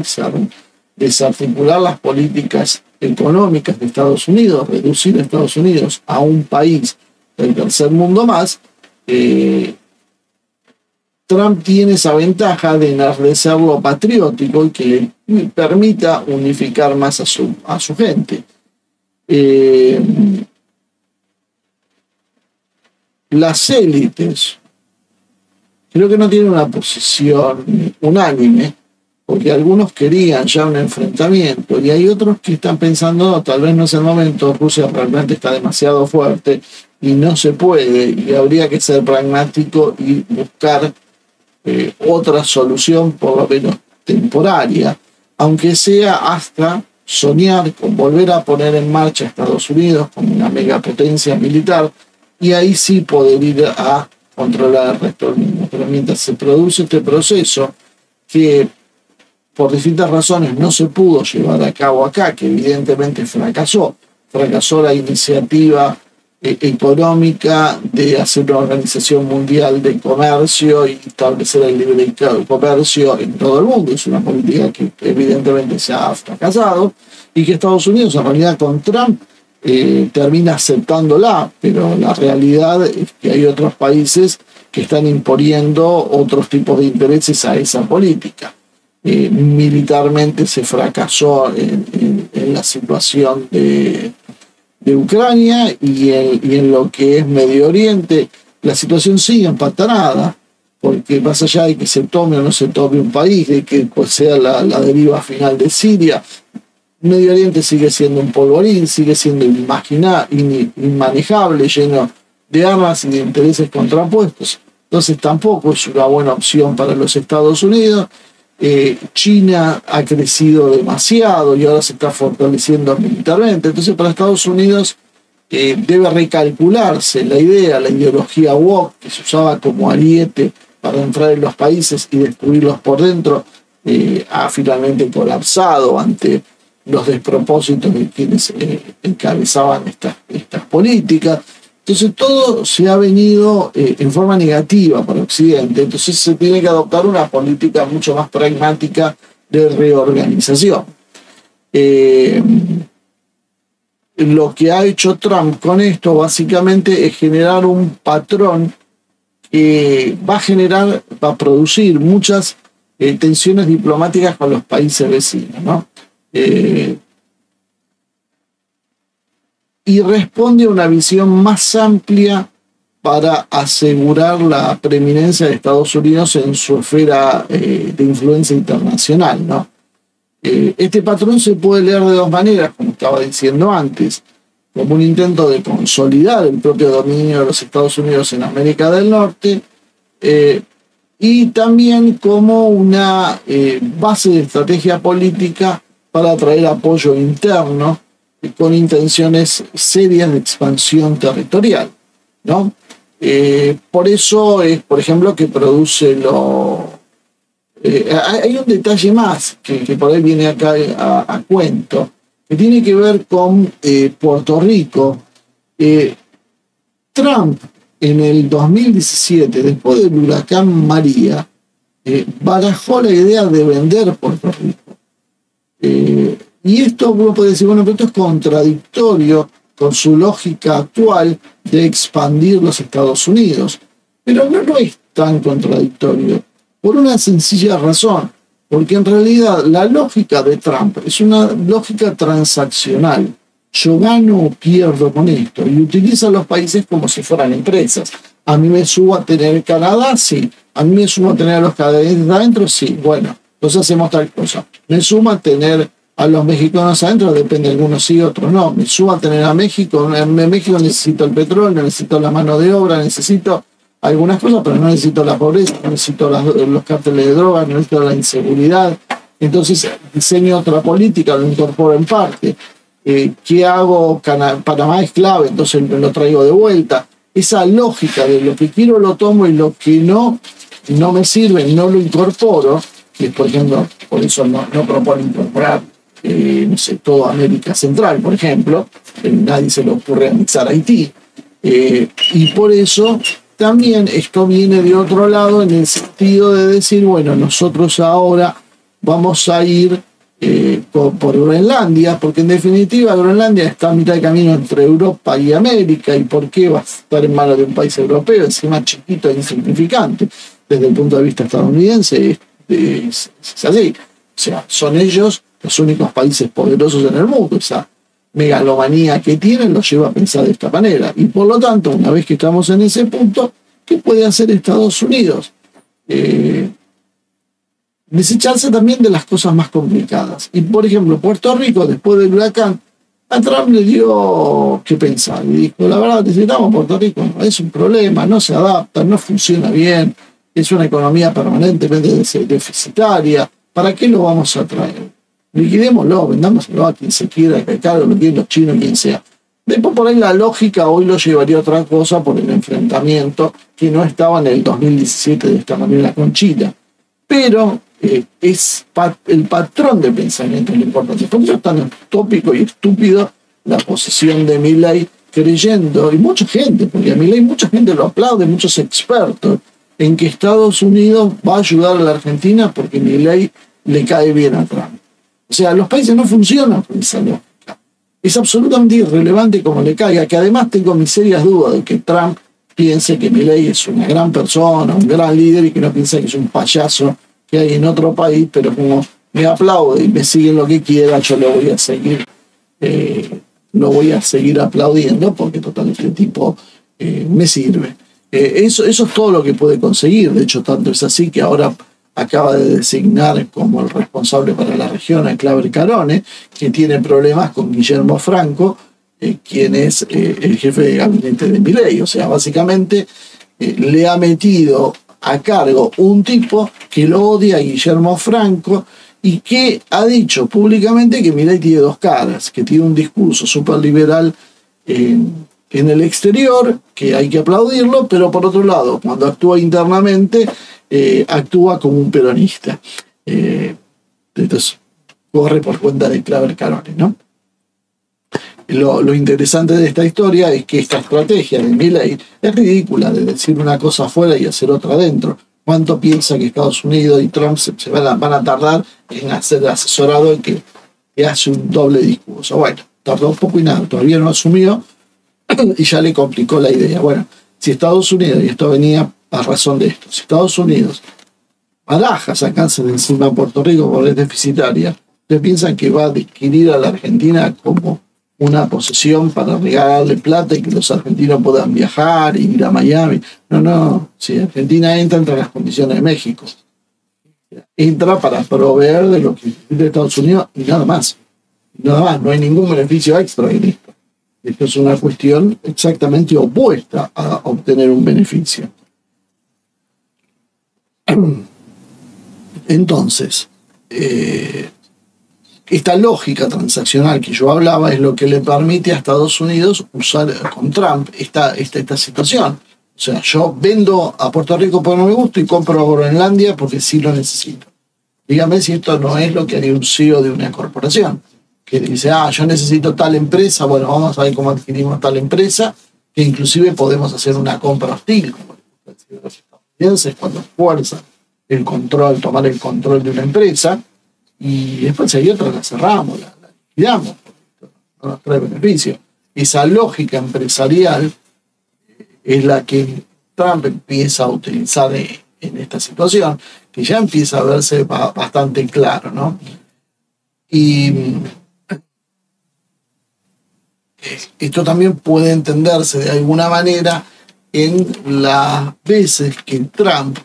desarticular las políticas económicas de Estados Unidos, reducir a Estados Unidos a un país del tercer mundo más. Trump tiene esa ventaja de enardecer lo patriótico y que le permita unificar más a su gente. Las élites creo que no tienen una posición unánime, porque algunos querían ya un enfrentamiento y hay otros que están pensando, no, tal vez no es el momento, Rusia realmente está demasiado fuerte y no se puede, y habría que ser pragmático y buscar otra solución, por lo menos temporaria, aunque sea hasta soñar con volver a poner en marcha a Estados Unidos como una megapotencia militar, y ahí sí poder ir a controlar el resto del mundo. Pero mientras se produce este proceso, que por distintas razones no se pudo llevar a cabo acá, que evidentemente fracasó la iniciativa económica de hacer una organización mundial de comercio y establecer el libre comercio en todo el mundo. Es una política que evidentemente se ha fracasado y que Estados Unidos en realidad con Trump termina aceptándola, pero la realidad es que hay otros países que están imponiendo otros tipos de intereses a esa política. Militarmente se fracasó en la situación de Ucrania y en lo que es Medio Oriente. La situación sigue empatanada, porque más allá de que se tome o no se tome un país, de que pues, sea la deriva final de Siria, Medio Oriente sigue siendo un polvorín, sigue siendo inmanejable, lleno de armas y de intereses contrapuestos. Entonces tampoco es una buena opción para los Estados Unidos. China ha crecido demasiado y ahora se está fortaleciendo militarmente. Entonces para Estados Unidos debe recalcularse la ideología woke que se usaba como ariete para entrar en los países y destruirlos por dentro, ha finalmente colapsado ante los despropósitos de quienes encabezaban estas políticas. Entonces todo se ha venido en forma negativa para Occidente. Entonces se tiene que adoptar una política mucho más pragmática de reorganización. Lo que ha hecho Trump con esto básicamente es generar un patrón que va a producir muchas tensiones diplomáticas con los países vecinos, ¿no? Y responde a una visión más amplia para asegurar la preeminencia de Estados Unidos en su esfera de influencia internacional, ¿no? Este patrón se puede leer de dos maneras, como estaba diciendo antes, como un intento de consolidar el propio dominio de los Estados Unidos en América del Norte, y también como una base de estrategia política para atraer apoyo interno con intenciones serias de expansión territorial, ¿no? Por eso es, por ejemplo, que produce hay un detalle más que por ahí viene acá a cuento, que tiene que ver con Puerto Rico. Trump en el 2017, después del huracán María, barajó la idea de vender Puerto Rico. Y esto uno puede decir, bueno, pero esto es contradictorio con su lógica actual de expandir los Estados Unidos. Pero no es tan contradictorio, por una sencilla razón, porque en realidad la lógica de Trump es una lógica transaccional. Yo gano o pierdo con esto, y utiliza a los países como si fueran empresas. A mí me subo a tener Canadá, sí. A mí me sumo a tener a los canadienses adentro, sí. Bueno, entonces hacemos tal cosa. Me sumo a tener a los mexicanos adentro, depende, algunos sí, otros no. Me sumo a tener a México. En México necesito el petróleo, necesito la mano de obra, necesito algunas cosas, pero no necesito la pobreza, no necesito los cárteles de drogas, no necesito la inseguridad. Entonces diseño otra política, lo incorporo en parte. ¿Qué hago? Panamá es clave, entonces me lo traigo de vuelta. Esa lógica de lo que quiero lo tomo y lo que no me sirve, no lo incorporo, que por ejemplo, por eso no propone incorporar, no sé, toda América Central, por ejemplo, nadie se le ocurre anexar Haití, y por eso también esto viene de otro lado en el sentido de decir, bueno, nosotros ahora vamos a ir por Groenlandia, porque en definitiva Groenlandia está a mitad de camino entre Europa y América, y por qué va a estar en manos de un país europeo, encima chiquito e insignificante desde el punto de vista estadounidense, es así. O sea, son ellos los únicos países poderosos en el mundo. Esa megalomanía que tienen los lleva a pensar de esta manera, y por lo tanto, una vez que estamos en ese punto, ¿qué puede hacer Estados Unidos? Desecharse también de las cosas más complicadas. Y por ejemplo, Puerto Rico, después del huracán, a Trump le dio que pensar y dijo, la verdad, necesitamos Puerto Rico, es un problema, no se adapta, no funciona bien, es una economía permanentemente deficitaria, ¿para qué lo vamos a traer? Liquidémoslo, vendámoslo a quien se quiera, que acá lo quieren los chinos, quien sea. Después por ahí la lógica hoy lo llevaría a otra cosa por el enfrentamiento que no estaba en el 2017 de esta manera con China. Pero es el patrón de pensamiento lo importante. Por eso es tan utópico y estúpido la posición de Milei, creyendo, y mucha gente, porque a Milei mucha gente lo aplaude, muchos expertos, en que Estados Unidos va a ayudar a la Argentina porque Milei le cae bien a Trump. O sea, los países no funcionan con esa lógica. Es absolutamente irrelevante como le caiga, que además tengo mis serias dudas de que Trump piense que Milei es una gran persona, un gran líder, y que no piense que es un payaso que hay en otro país, pero como me aplaude y me sigue lo que quiera, yo lo voy a seguir aplaudiendo, porque total este tipo me sirve. Eso es todo lo que puede conseguir. De hecho, tanto es así que ahora acaba de designar como el responsable para la región a Claver Carone, que tiene problemas con Guillermo Franco, quien es el jefe de gabinete de Milei. O sea, básicamente le ha metido a cargo un tipo que lo odia a Guillermo Franco y que ha dicho públicamente que Milei tiene dos caras, que tiene un discurso súper liberal en el exterior, que hay que aplaudirlo, pero por otro lado, cuando actúa internamente, actúa como un peronista. Entonces, corre por cuenta de Claver Carone, ¿no? Lo interesante de esta historia es que esta estrategia de Milei es ridícula, de decir una cosa afuera y hacer otra adentro. ¿Cuánto piensa que Estados Unidos y Trump se van a tardar en hacer asesorado en que hace un doble discurso? Bueno, tardó un poco y nada, todavía no asumió y ya le complicó la idea. Bueno, si Estados Unidos, y esto venía a razón de esto, si Estados Unidos baraja sacarse de encima a Puerto Rico porque es deficitaria, ¿ustedes piensan que va a adquirir a la Argentina como una posesión para regalarle plata y que los argentinos puedan viajar y ir a Miami? No. Si Argentina entra entre las condiciones de México, entra para proveer de lo que necesita Estados Unidos y nada más. Nada más, no hay ningún beneficio extra en esto. Esto es una cuestión exactamente opuesta a obtener un beneficio. Entonces, esta lógica transaccional que yo hablaba es lo que le permite a Estados Unidos usar con Trump esta situación. O sea, yo vendo a Puerto Rico porque no me gusta y compro a Groenlandia porque sí lo necesito. Dígame si esto no es lo que haría un CEO de una corporación, que dice, yo necesito tal empresa, bueno, vamos a ver cómo adquirimos tal empresa, que inclusive podemos hacer una compra hostil, como los estadounidenses cuando fuerzan el control, tomar el control de una empresa, y después si hay otra la cerramos, la liquidamos, no nos trae beneficio. Esa lógica empresarial es la que Trump empieza a utilizar en esta situación, que ya empieza a verse bastante claro, ¿no? Y esto también puede entenderse de alguna manera en las veces que Trump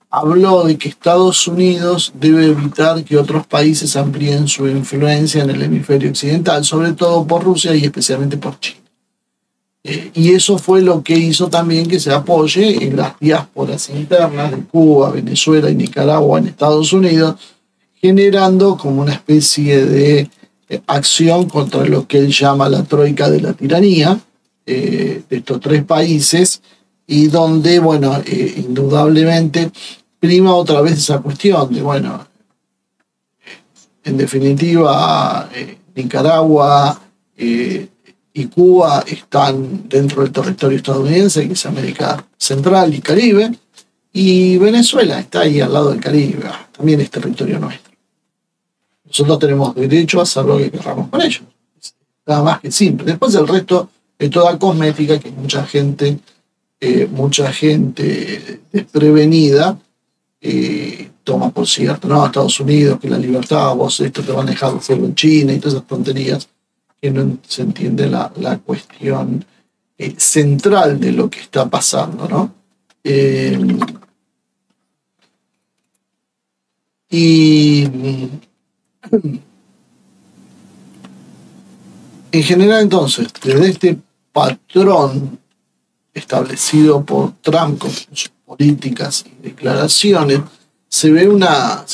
habló de que Estados Unidos debe evitar que otros países amplíen su influencia en el hemisferio occidental, sobre todo por Rusia y especialmente por China. Y eso fue lo que hizo también que se apoye en las diásporas internas de Cuba, Venezuela y Nicaragua en Estados Unidos, generando como una especie de acción contra lo que él llama la troika de la tiranía de estos tres países, y donde, bueno, indudablemente prima otra vez esa cuestión de, bueno, en definitiva, Nicaragua y Cuba están dentro del territorio estadounidense, que es América Central y Caribe, y Venezuela está ahí al lado del Caribe, también es territorio nuestro. Nosotros tenemos derecho a hacer lo que queramos con ellos. Nada más que simple. Después el resto es toda cosmética que mucha gente desprevenida toma por cierto. No, Estados Unidos, que la libertad, vos esto te van a dejar hacerlo en China y todas esas tonterías que no se entiende la cuestión central de lo que está pasando, ¿no? En general, entonces, desde este patrón establecido por Trump con sus políticas y declaraciones, se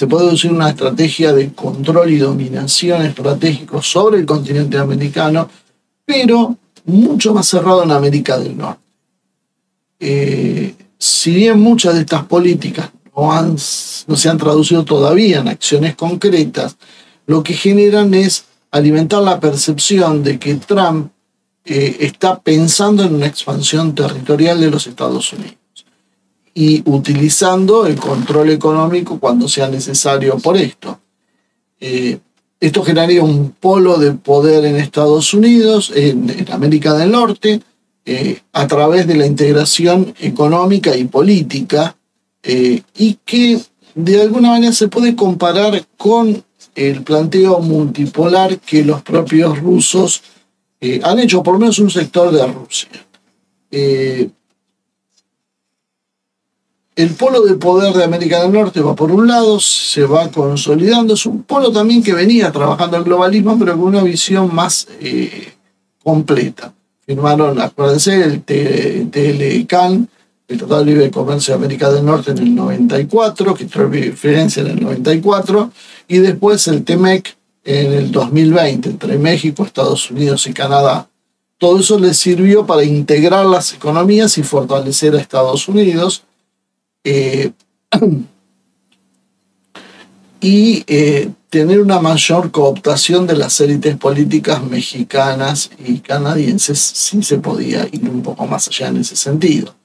puede deducir una estrategia de control y dominación estratégico sobre el continente americano, pero mucho más cerrado en América del Norte. Si bien muchas de estas políticas no se han traducido todavía en acciones concretas, lo que generan es alimentar la percepción de que Trump está pensando en una expansión territorial de los Estados Unidos y utilizando el control económico cuando sea necesario por esto. Esto generaría un polo de poder en Estados Unidos, en América del Norte, a través de la integración económica y política, y que de alguna manera se puede comparar con el planteo multipolar que los propios rusos han hecho, por lo menos un sector de Rusia. El polo de poder de América del Norte va por un lado, se va consolidando, es un polo también que venía trabajando el globalismo, pero con una visión más completa. Firmaron, acuérdense, el TLCAN, el Tratado de Libre Comercio de América del Norte en el 94, que entró en vigencia en el 94, y después el TEMEC en el 2020, entre México, Estados Unidos y Canadá. Todo eso les sirvió para integrar las economías y fortalecer a Estados Unidos, y tener una mayor cooptación de las élites políticas mexicanas y canadienses, si se podía ir un poco más allá en ese sentido.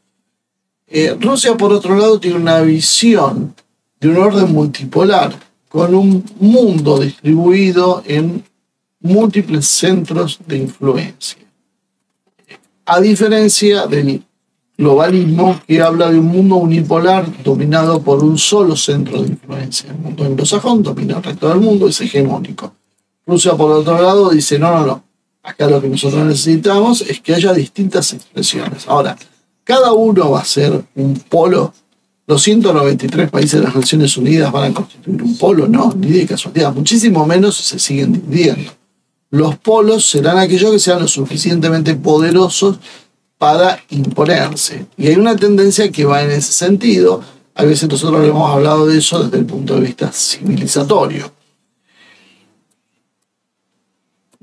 Rusia, por otro lado, tiene una visión de un orden multipolar, con un mundo distribuido en múltiples centros de influencia. A diferencia del globalismo, que habla de un mundo unipolar dominado por un solo centro de influencia. El mundo anglosajón domina el resto del mundo, es hegemónico. Rusia, por otro lado, dice, no. Acá lo que nosotros necesitamos es que haya distintas expresiones. Ahora, cada uno va a ser un polo. Los 193 países de las Naciones Unidas van a constituir un polo, no, ni de casualidad. Muchísimo menos se siguen dividiendo. Los polos serán aquellos que sean lo suficientemente poderosos para imponerse. Y hay una tendencia que va en ese sentido. A veces nosotros hemos hablado de eso desde el punto de vista civilizatorio.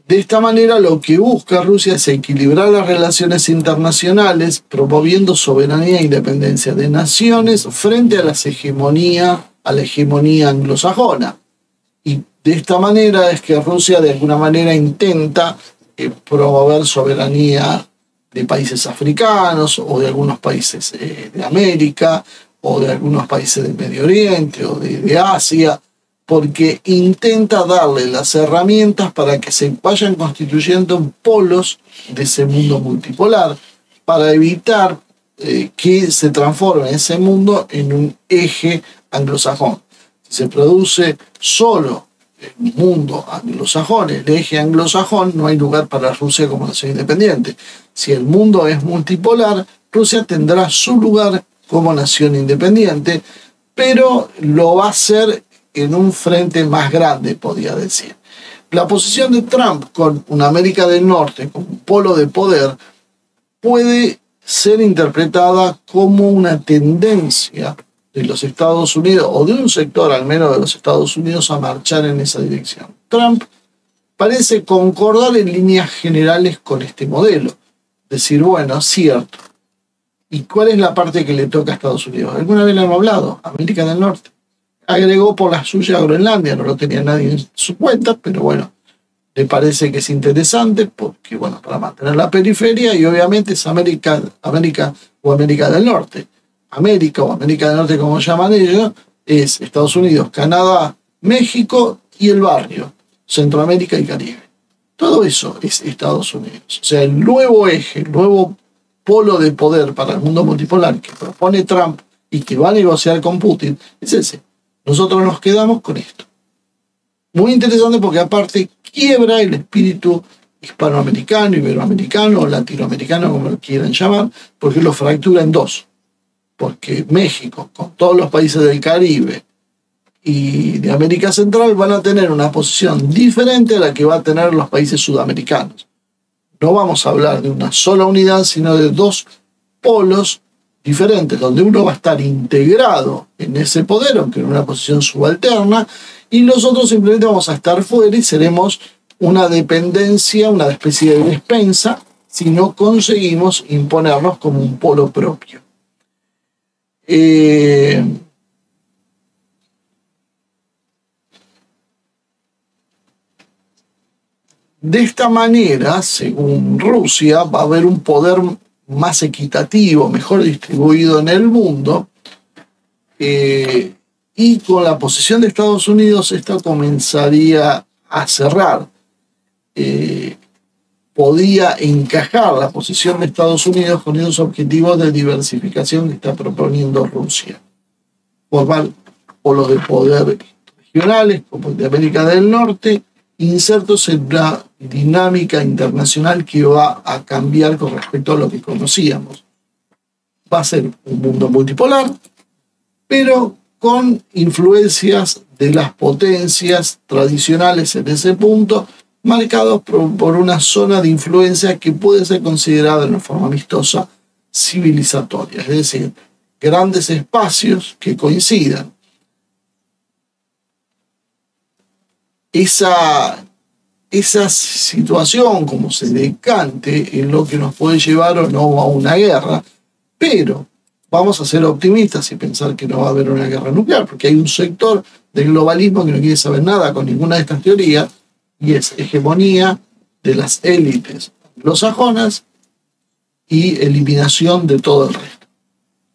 De esta manera lo que busca Rusia es equilibrar las relaciones internacionales, promoviendo soberanía e independencia de naciones frente a la hegemonía anglosajona. Y de esta manera es que Rusia de alguna manera intenta promover soberanía de países africanos o de algunos países de América o de algunos países del Medio Oriente o de Asia, porque intenta darle las herramientas para que se vayan constituyendo polos de ese mundo multipolar, para evitar que se transforme ese mundo en un eje anglosajón. Si se produce solo el mundo anglosajón, el eje anglosajón, no hay lugar para Rusia como nación independiente. Si el mundo es multipolar, Rusia tendrá su lugar como nación independiente, pero lo va a hacer en un frente más grande, podría decir. La posición de Trump con una América del Norte como un polo de poder puede ser interpretada como una tendencia de los Estados Unidos, o de un sector al menos de los Estados Unidos, a marchar en esa dirección. Trump parece concordar en líneas generales con este modelo. Decir, bueno, cierto. ¿Y cuál es la parte que le toca a Estados Unidos? Alguna vez le hemos hablado, América del Norte. Agregó por la suya a Groenlandia, no lo tenía nadie en su cuenta, pero bueno, le parece que es interesante porque, bueno, para mantener la periferia, y obviamente es América o América del Norte. América o América del Norte, como llaman ellos, es Estados Unidos, Canadá, México y el barrio, Centroamérica y Caribe. Todo eso es Estados Unidos. O sea, el nuevo eje, el nuevo polo de poder para el mundo multipolar que propone Trump y que va a negociar con Putin es ese. Nosotros nos quedamos con esto. Muy interesante porque aparte quiebra el espíritu hispanoamericano, iberoamericano o latinoamericano, como lo quieran llamar, porque lo fractura en dos. Porque México, con todos los países del Caribe y de América Central, van a tener una posición diferente a la que va a tener los países sudamericanos. No vamos a hablar de una sola unidad, sino de dos polos diferentes, donde uno va a estar integrado en ese poder, aunque en una posición subalterna, y los otros simplemente vamos a estar fuera y seremos una dependencia, una especie de despensa, si no conseguimos imponernos como un polo propio. De esta manera, según Rusia, va a haber un poder más equitativo, mejor distribuido en el mundo, y con la posición de Estados Unidos esto comenzaría a cerrar. Podía encajar la posición de Estados Unidos con esos objetivos de diversificación que está proponiendo Rusia. Formar polos de poder regionales como el de América del Norte, insertos en una dinámica internacional que va a cambiar con respecto a lo que conocíamos. Va a ser un mundo multipolar, pero con influencias de las potencias tradicionales en ese punto, marcados por una zona de influencia que puede ser considerada de una forma amistosa civilizatoria, es decir, grandes espacios que coincidan. Esa situación, como se decante, es lo que nos puede llevar o no a una guerra, pero vamos a ser optimistas y pensar que no va a haber una guerra nuclear, porque hay un sector del globalismo que no quiere saber nada con ninguna de estas teorías, y es hegemonía de las élites anglosajonas y eliminación de todo el resto.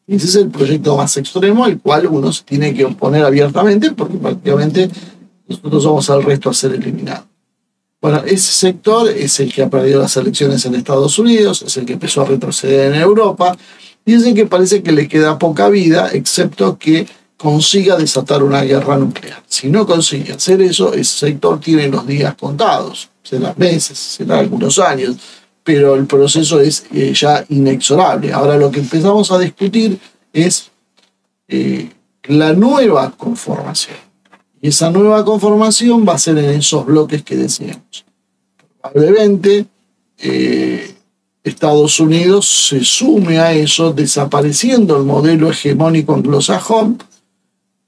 Y ese es el proyecto más extremo al cual uno se tiene que oponer abiertamente, porque prácticamente nosotros somos al resto a ser eliminados. Bueno, ese sector es el que ha perdido las elecciones en Estados Unidos, es el que empezó a retroceder en Europa, y es el que parece que le queda poca vida, excepto que consiga desatar una guerra nuclear. Si no consigue hacer eso, ese sector tiene los días contados, serán meses, serán algunos años, pero el proceso es ya inexorable. Ahora lo que empezamos a discutir es la nueva conformación. Y esa nueva conformación va a ser en esos bloques que decíamos. Probablemente Estados Unidos se sume a eso, desapareciendo el modelo hegemónico anglosajón,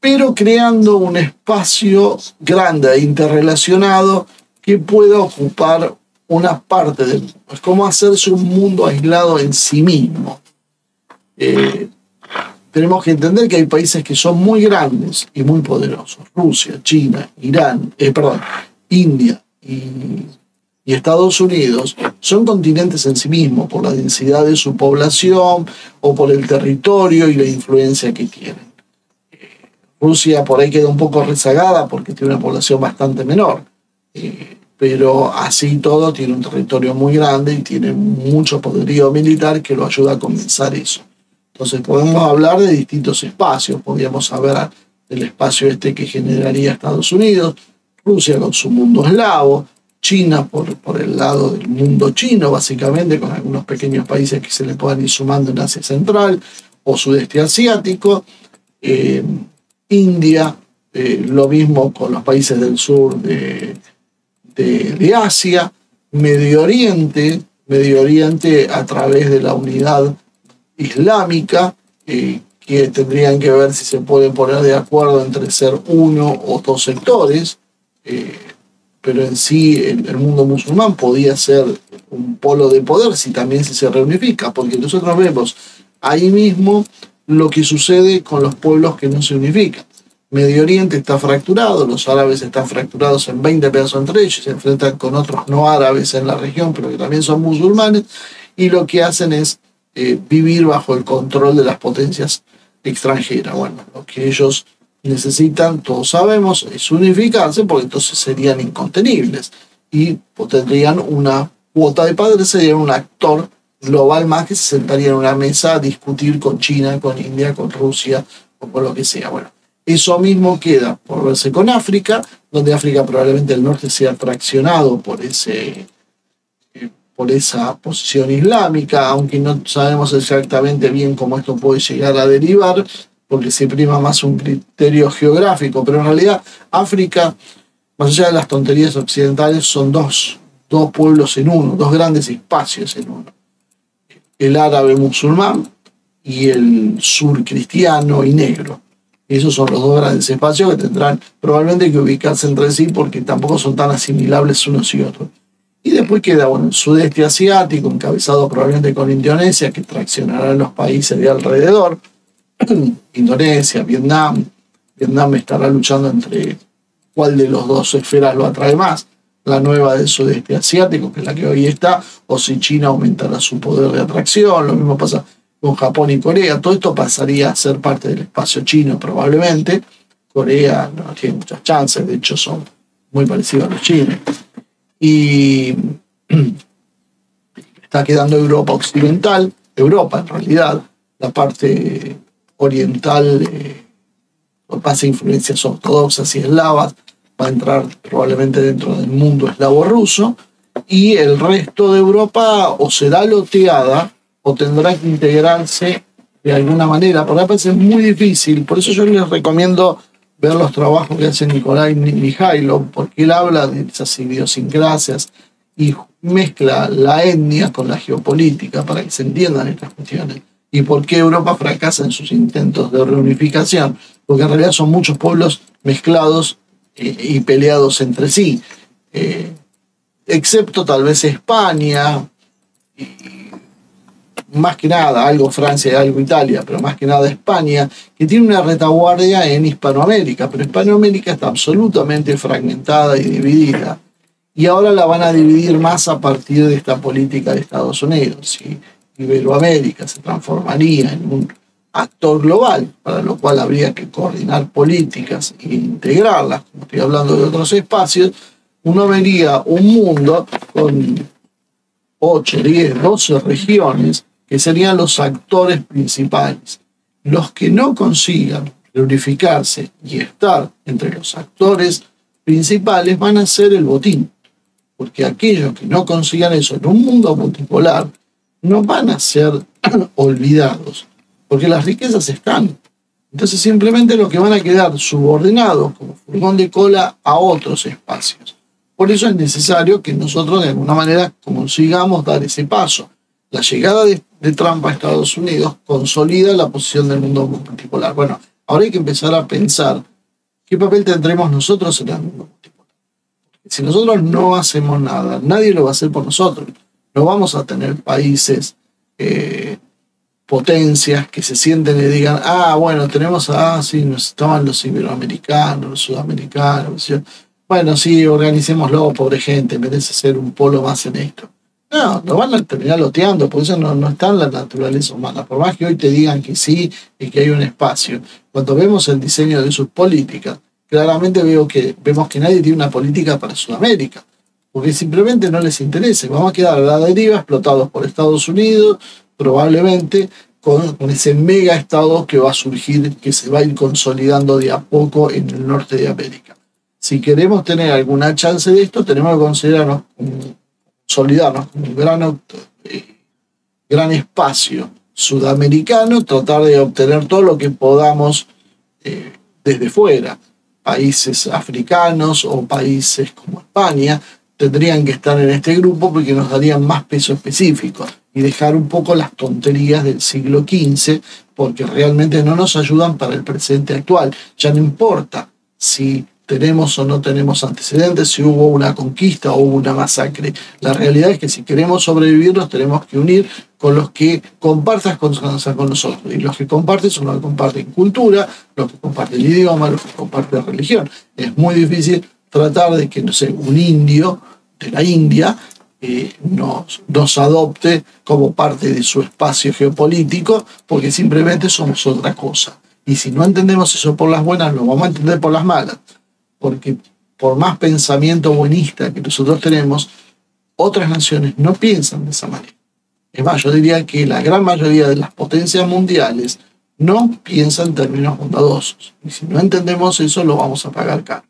pero creando un espacio grande e interrelacionado que pueda ocupar una parte del mundo. Es como hacerse un mundo aislado en sí mismo. Tenemos que entender que hay países que son muy grandes y muy poderosos. Rusia, China, India y Estados Unidos son continentes en sí mismos por la densidad de su población o por el territorio y la influencia que tienen. Rusia por ahí queda un poco rezagada porque tiene una población bastante menor, pero así todo tiene un territorio muy grande y tiene mucho poderío militar que lo ayuda a comenzar eso. Entonces podemos hablar de distintos espacios, podríamos hablar del espacio este que generaría Estados Unidos, Rusia con su mundo eslavo, China por el lado del mundo chino, básicamente, con algunos pequeños países que se le puedan ir sumando en Asia Central o Sudeste Asiático, India, lo mismo con los países del sur de Asia, Medio Oriente a través de la unidad islámica, que tendrían que ver si se pueden poner de acuerdo entre ser uno o dos sectores, pero en sí el mundo musulmán podía ser un polo de poder si también se reunifica, porque nosotros vemos ahí mismo lo que sucede con los pueblos que no se unifican. Medio Oriente está fracturado, los árabes están fracturados en 20 pedazos entre ellos, se enfrentan con otros no árabes en la región, pero que también son musulmanes, y lo que hacen es vivir bajo el control de las potencias extranjeras. Bueno, lo que ellos necesitan, todos sabemos, es unificarse, porque entonces serían incontenibles y tendrían una cuota de padres, serían un actor global más que se sentaría en una mesa a discutir con China, con India, con Rusia o con lo que sea. Bueno, eso mismo queda por verse con África, donde África probablemente el norte sea traccionado por esa posición islámica, aunque no sabemos exactamente bien cómo esto puede llegar a derivar, porque se prima más un criterio geográfico, pero en realidad África, más allá de las tonterías occidentales, son dos pueblos en uno, dos grandes espacios en uno. El árabe musulmán y el sur cristiano y negro. Esos son los dos grandes espacios que tendrán probablemente que ubicarse entre sí porque tampoco son tan asimilables unos y otros. Y después queda el sudeste asiático, encabezado probablemente con Indonesia, que traccionará a los países de alrededor. Indonesia, Vietnam. Vietnam estará luchando entre cuál de los dos esferas lo atrae más. La nueva del sudeste asiático, que es la que hoy está, o si China aumentará su poder de atracción. Lo mismo pasa con Japón y Corea. Todo esto pasaría a ser parte del espacio chino probablemente. Corea no tiene muchas chances, de hecho son muy parecidos a los chinos. Y está quedando Europa occidental, Europa en realidad, la parte oriental, con base a influencias ortodoxas y eslavas, va a entrar probablemente dentro del mundo eslavo-ruso, y el resto de Europa o será loteada o tendrá que integrarse de alguna manera. Por ahí parece muy difícil, por eso yo les recomiendo ver los trabajos que hace Nikolai Mikhailov, porque él habla de esas idiosincrasias y mezcla la etnia con la geopolítica para que se entiendan estas cuestiones. Y por qué Europa fracasa en sus intentos de reunificación, porque en realidad son muchos pueblos mezclados y peleados entre sí, excepto tal vez España, y más que nada algo Francia y algo Italia, pero más que nada España, que tiene una retaguardia en Hispanoamérica, pero Hispanoamérica está absolutamente fragmentada y dividida, y ahora la van a dividir más a partir de esta política de Estados Unidos, y Iberoamérica se transformaría en un actor global, para lo cual habría que coordinar políticas e integrarlas. Como estoy hablando de otros espacios, uno vería un mundo con 8, 10, 12 regiones que serían los actores principales. Los que no consigan reunificarse y estar entre los actores principales van a ser el botín, porque aquellos que no consigan eso en un mundo multipolar no van a ser olvidados, porque las riquezas están. Entonces simplemente lo que van a quedar subordinados como furgón de cola a otros espacios. Por eso es necesario que nosotros de alguna manera consigamos dar ese paso. La llegada de Trump a Estados Unidos consolida la posición del mundo multipolar. Bueno, ahora hay que empezar a pensar qué papel tendremos nosotros en el mundo multipolar. Si nosotros no hacemos nada, nadie lo va a hacer por nosotros. No vamos a tener países, potencias que se sienten y digan, bueno, tenemos, sí, estaban los iberoamericanos, los sudamericanos. Bueno, sí, organicémoslo, pobre gente, merece ser un polo más en esto. No, lo van a terminar loteando, porque eso no está en la naturaleza humana. Por más que hoy te digan que sí y que hay un espacio, cuando vemos el diseño de sus políticas, claramente vemos que nadie tiene una política para Sudamérica, porque simplemente no les interesa. Vamos a quedar a la deriva, explotados por Estados Unidos, probablemente con ese mega estado que va a surgir, que se va a ir consolidando de a poco en el norte de América. Si queremos tener alguna chance de esto, tenemos que consolidarnos como un gran espacio sudamericano, tratar de obtener todo lo que podamos desde fuera. Países africanos o países como España tendrían que estar en este grupo porque nos darían más peso específico y dejar un poco las tonterías del siglo XV, porque realmente no nos ayudan para el presente actual. Ya no importa si tenemos o no tenemos antecedentes, si hubo una conquista o hubo una masacre. La realidad es que si queremos sobrevivir nos tenemos que unir con los que compartan con nosotros. Y los que comparten son los que comparten cultura, los que comparten idioma, los que comparten religión. Es muy difícil tratar de que, no sé, un indio de la India nos adopte como parte de su espacio geopolítico, porque simplemente somos otra cosa. Y si no entendemos eso por las buenas, lo vamos a entender por las malas. Porque por más pensamiento buenista que nosotros tenemos, otras naciones no piensan de esa manera. Es más, yo diría que la gran mayoría de las potencias mundiales no piensan en términos bondadosos. Y si no entendemos eso, lo vamos a pagar caro.